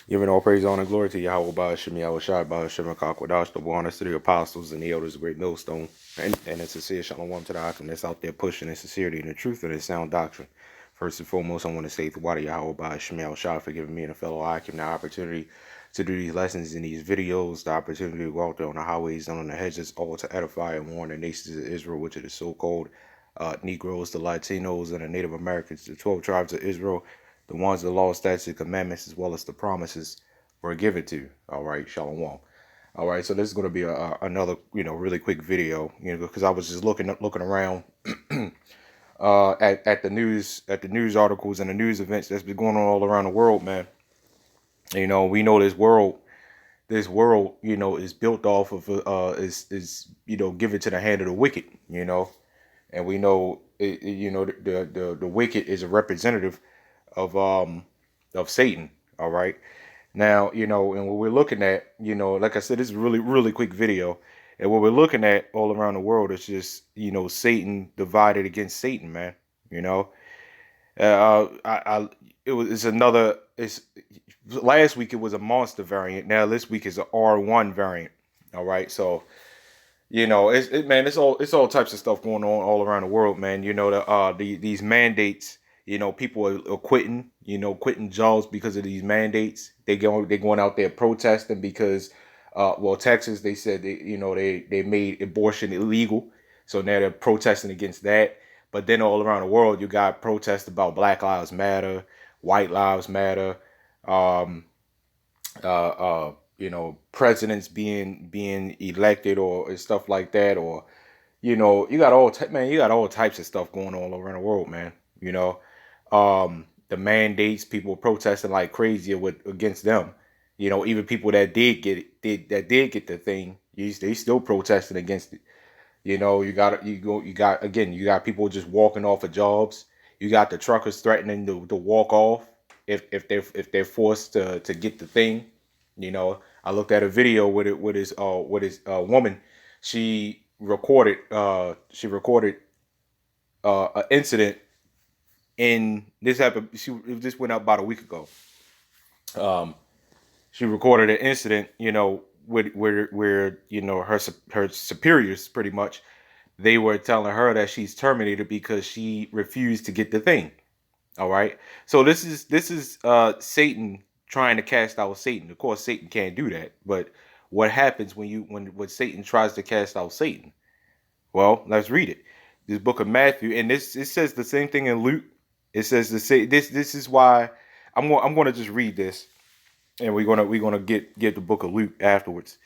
Giving all praise, honor, and glory to Yahawah, BAHASHAM, YAHAWASHI, BAHASHAM, HaKakwadash, the one to the apostles and the elders of Great Millstone, and it's sincere shalom to the Akim that's out there pushing in sincerity and the truth and the sound doctrine. First and foremost, I want to say to Wadi Yahawah, BAHASHAM, YAHAWASHI for giving me and a fellow Akim the opportunity to do these lessons in these videos, the opportunity to go out there on the highways and on the hedges, all to edify and warn the nations of Israel, which are the so-called Negroes, the Latinos, and the Native Americans, the 12 tribes of Israel, the ones the law, statutes, and commandments, as well as the promises were given to. All right, shalom. All right, so this is going to be another, really quick video, because I was just looking around at the news articles and the news events that's been going on all around the world, man. We know this world, is built off of is given to the hand of the wicked, and we know the wicked is a representative of Satan. All right. Now, and what we're looking at, like I said, this is a really, really quick video. And what we're looking at all around the world is just, Satan divided against Satan, man. You know, it's last week it was a monster variant. Now this week is an R1 variant. All right. So, man, it's all types of stuff going on all around the world, man. These mandates, people are quitting jobs because of these mandates. They're going out there protesting because Texas, they said they made abortion illegal. So now they're protesting against that. But then all around the world you got protests about Black Lives Matter, White Lives Matter, um, presidents being elected or stuff like that, or you got all types of stuff going on all around the world, man. The mandates, people protesting like crazy against them. Even people that did get the thing, they still protesting against it. You got people just walking off of jobs. You got the truckers threatening to walk off if they're forced to get the thing. I looked at a video with his woman. She recorded an incident in this happened. This went out about a week ago. Um, she recorded an incident, where her superiors pretty much they were telling her that she's terminated because she refused to get the thing. All right. So this is Satan trying to cast out Satan. Of course, Satan can't do that. But what happens when Satan tries to cast out Satan? Well, let's read it. This book of Matthew, and it says the same thing in Luke. It says the same. This is why I'm gonna just read this, and we're gonna get the book of Luke afterwards.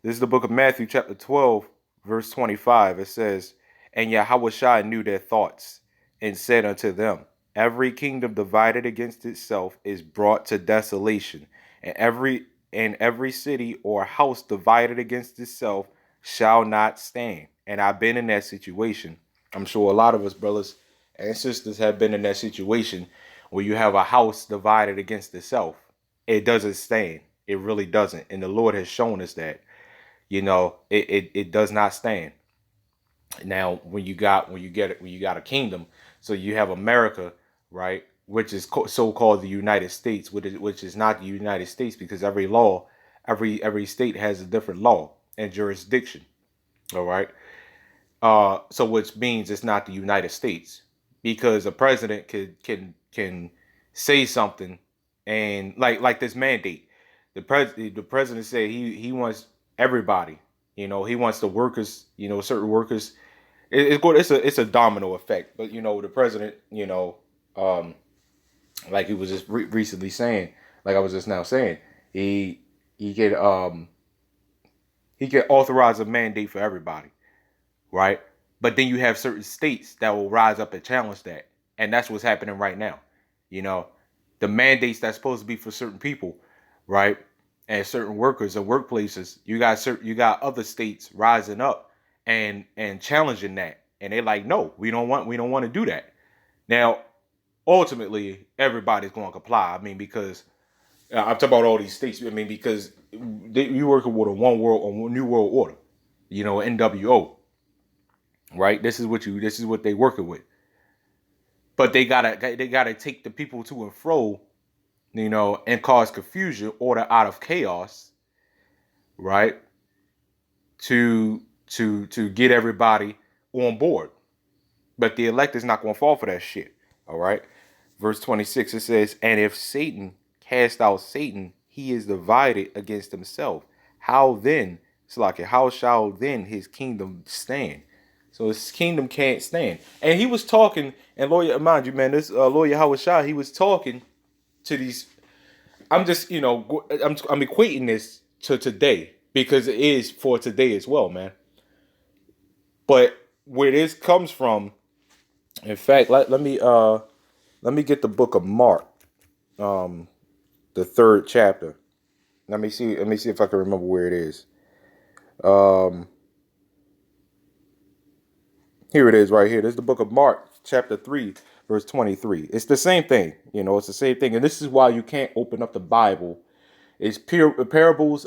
This is the book of Matthew, chapter 12, verse 25. It says, "And Yahawashi knew their thoughts, and said unto them, Every kingdom divided against itself is brought to desolation, and every city or house divided against itself shall not stand." And I've been in that situation. I'm sure a lot of us brothers and sisters have been in that situation where you have a house divided against itself. It doesn't stand. It really doesn't. And the Lord has shown us that. It does not stand. Now, when you got a kingdom, so you have America, right, which is so-called the United States, which is not the United States, because every state has a different law and jurisdiction. All right. So which means it's not the United States, because a president can say something, and like this mandate, the president said he wants everybody, he wants the workers, certain workers. It's a domino effect, but the president, um, like he was just recently saying, like I was just now saying, he he can um he can authorize a mandate for everybody, right? But then you have certain states that will rise up and challenge that, and that's what's happening right now. You know, the mandates that's supposed to be for certain people, right, and certain workers and workplaces. You got other states rising up and challenging that, and they're like, no, we don't want to do that. Now, ultimately, everybody's going to comply. I mean, because I'm talking about all these states. I mean, because you working with a new world order, NWO, right? This is what they working with. But they gotta take the people to and fro and cause confusion, order out of chaos, right? To get everybody on board. But the elect is not going to fall for that shit. All right. Verse 26, it says, and if Satan cast out Satan, he is divided against himself. How then, Slakia, how shall then his kingdom stand? So his kingdom can't stand. And he was talking, and lawyer, mind you, man, this lawyer YAHAWASHI, he was talking to these. I'm just, I'm equating this to today because it is for today as well, man. But where this comes from, in fact, let me get the book of Mark, the 3rd chapter. Let me see if I can remember where it is. Here it is right here. This is the book of Mark, chapter 3, verse 23. It's the same thing. It's the same thing. And this is why you can't open up the Bible. It's parables,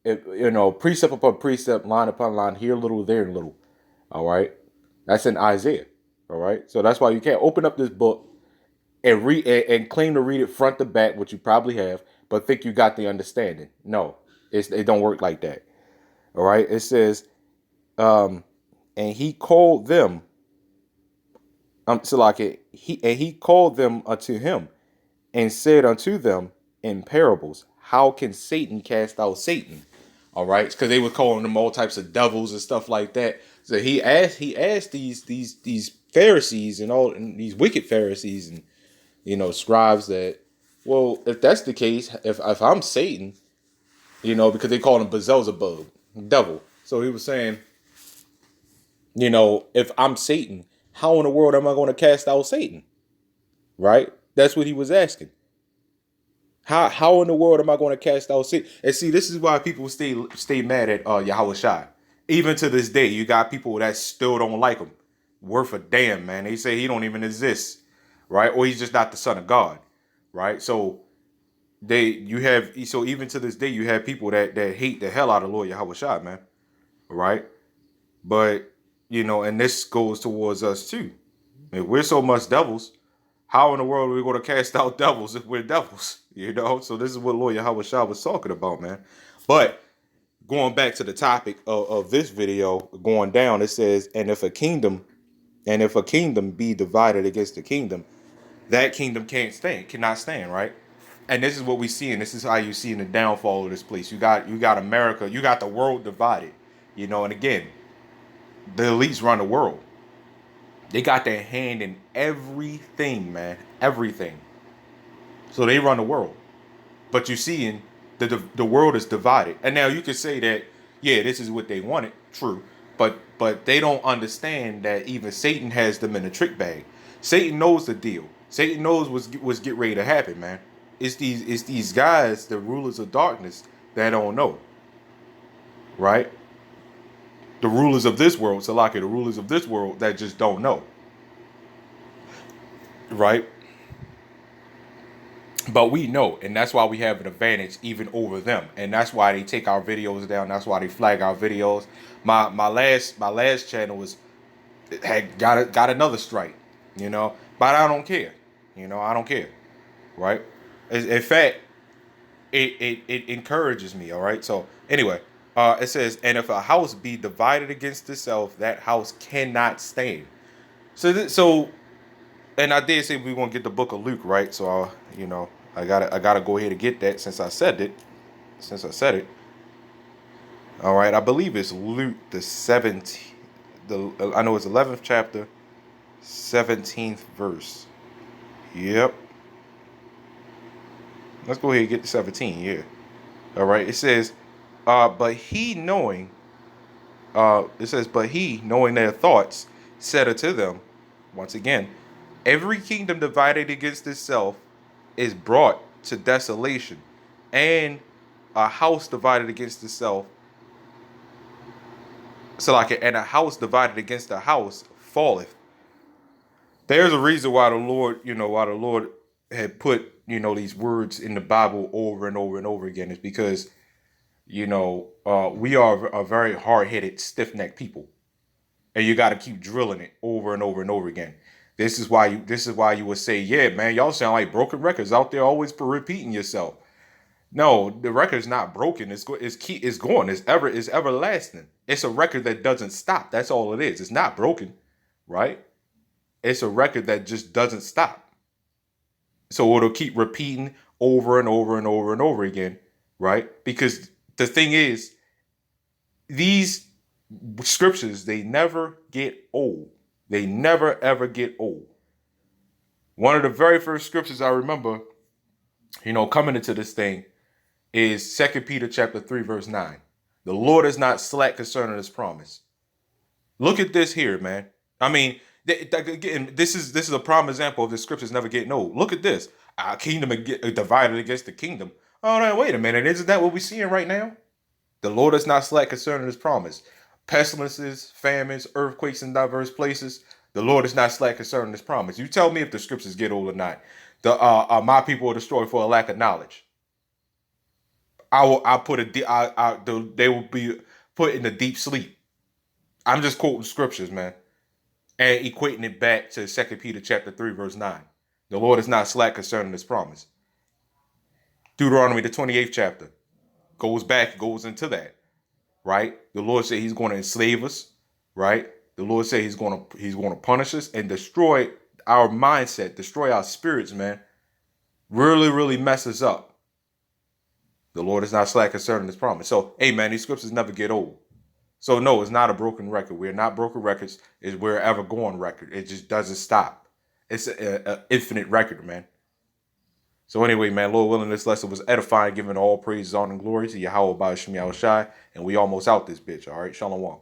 precept upon precept, line upon line, here a little, there a little. All right. That's in Isaiah. All right. So that's why you can't open up this book and read and claim to read it front to back, which you probably have, but think you got the understanding. No, it don't work like that. All right. It says, and he called them, so like he called them unto him and said unto them in parables, how can Satan cast out Satan? All right, because they were calling them all types of devils and stuff like that. So he asked these Pharisees and these wicked Pharisees and scribes that, well, if that's the case, if I'm Satan, because they called him Beelzebub, devil. So he was saying, if I'm Satan, how in the world am I going to cast out Satan? Right? That's what he was asking. How in the world am I going to cast out Satan? And see, this is why people stay mad at YAHAWASHI. Even to this day, you got people that still don't like him. Worth a damn, man. They say he don't even exist, right? Or he's just not the son of God, right? So even to this day, you have people that hate the hell out of Lord YAHAWASHI, man, right? But and this goes towards us too. If we're so much devils, how in the world are we going to cast out devils if we're devils? So this is what Lord YAHAWASHI was talking about, man. But going back to the topic of this video, going down, it says, and if a kingdom be divided against the kingdom, that kingdom cannot stand, right? And this is what we see, and this is how you see in the downfall of this place. You got America, you got the world divided, and again, the elites run the world. They got their hand in everything, man. Everything. So they run the world. But you see, the world is divided. And now you can say that, yeah, this is what they wanted. True. But they don't understand that even Satan has them in a trick bag. Satan knows the deal. Satan knows what's get ready to happen, man. It's these guys, the rulers of darkness, that don't know. Right? The rulers of this world, Salaki, the rulers of this world that just don't know. Right? But we know, and that's why we have an advantage even over them. And that's why they take our videos down. That's why they flag our videos. My last channel had got another strike, But I don't care. I don't care. Right? In fact, it encourages me, all right? So anyway, it says, and if a house be divided against itself, that house cannot stand. So and I did say we want to get the book of Luke, right? So I gotta go ahead and get that since I said it. All right, I believe it's Luke the 17th. I know it's 11th chapter, 17th verse. Yep. Let's go ahead and get to 17. Yeah. All right. It says, but he knowing their thoughts, said unto them, once again, every kingdom divided against itself is brought to desolation, and a house divided against itself, and a house divided against a house falleth. There's a reason why the Lord had put, these words in the Bible over and over and over again. Is because, we are a very hard-headed, stiff-necked people. And you got to keep drilling it over and over and over again. This is why you would say, yeah, man, y'all sound like broken records out there, always for repeating yourself. No, the record's not broken. It's going. It's everlasting. It's a record that doesn't stop. That's all it is. It's not broken, right? It's a record that just doesn't stop. So it'll keep repeating over and over and over and over again, right? Because the thing is, these scriptures, they never get old. They never ever get old. One of the very first scriptures I remember, coming into this thing is 2 Peter chapter 3, verse 9. The Lord is not slack concerning his promise. Look at this here, man. I mean, again, this is a prime example of the scriptures never getting old. Look at this. Our kingdom divided against the kingdom. Oh, no, wait a minute. Isn't that what we're seeing right now? The Lord is not slack concerning his promise. Pestilences, famines, earthquakes in diverse places. The Lord is not slack concerning his promise. You tell me if the scriptures get old or not. My people are destroyed for a lack of knowledge. They will be put in a deep sleep. I'm just quoting scriptures, man, and equating it back to 2 Peter chapter 3, verse 9. The Lord is not slack concerning his promise. Deuteronomy, the 28th chapter, goes into that, right? The Lord said he's going to enslave us, right? The Lord said he's going to punish us and destroy our mindset, destroy our spirits, man. Really, really mess us up. The Lord is not slack concerning his promise. So, hey, man, these scriptures never get old. So, no, it's not a broken record. We're not broken records. We're ever going record. It just doesn't stop. It's an infinite record, man. So anyway, man, Lord willing, this lesson was edifying, giving all praise, honor, and glory to Yahawah, BAHASHAM, YAHAWASHI, and we almost out this bitch, all right? Shalom.